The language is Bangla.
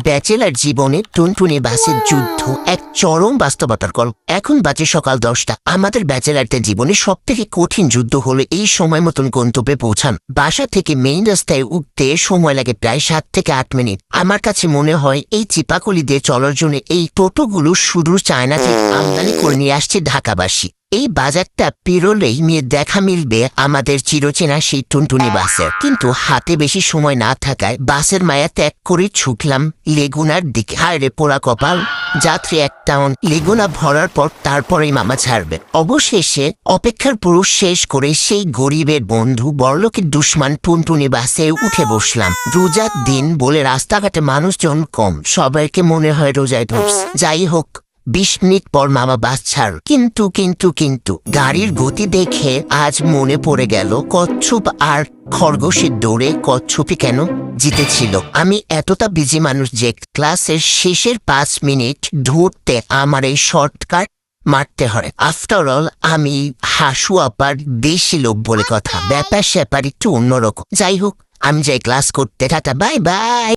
ব্যাচেলার জীবনে টুনটুনি বাসের যুদ্ধ এক চরম বাস্তবতার গল্প। এখন বাজে সকাল 10টা। আমাদের ব্যাচেলারদের জীবনে সব থেকে কঠিন যুদ্ধ হলো এই সময় মতন গন্তব্যে পৌঁছান। বাসা থেকে মেইন রাস্তায় উঠতে সময় লাগে প্রায় 7 থেকে 8 মিনিট। আমার কাছে মনে হয় এই চিপাকলি দিয়ে চলার জন্য এই টোটোগুলো শুধু চায়না থেকে আমদানি করে নিয়ে আসছে ঢাকাবাসী। এই বাজারটা পেরোলেই নিয়ে দেখা মিলবে আমাদের চিরচেনা সেই টুনটুনি বাসের। কিন্তু হাতে বেশি সময় না থাকায় বাসের মায়া ত্যাগ করে ছুটলাম লেগুনার দিকে। হায়রে পোড়া কপাল, যাত্রী এক টাউন। লেগুনা ভরার পর তারপরেই মামা ছাড়বে। অবশেষে অপেক্ষার পুরুষ শেষ করে সেই গরিবের বন্ধু বড়লোকের দুশ্মন টুনটুনি বাসে উঠে বসলাম। রোজার দিন বলে রাস্তাঘাটে মানুষজন কম, সবাইকে মনে হয় রোজায় ধরছে। যাই হোক, 20 মিনিট পর মামা বাস ছাড়। কিন্তু গাড়ির গতি দেখে আজ মনে পড়ে গেল কচ্ছপ আর খরগোশের দৌড়ে কচ্ছপই কেন জিতেছিল। আমি এতটা বিজি মানুষ যে ক্লাসের শেষের 5 মিনিট ধরতে আমার এই শর্টকাট মারতে হয়। আফটার অল আমি হাসু আপার বেশি লোক বলে কথা, ব্যাপার স্যাপার একটু অন্যরকম। যাই হোক, আমি যাই ক্লাস করতে। Tata, bye bye.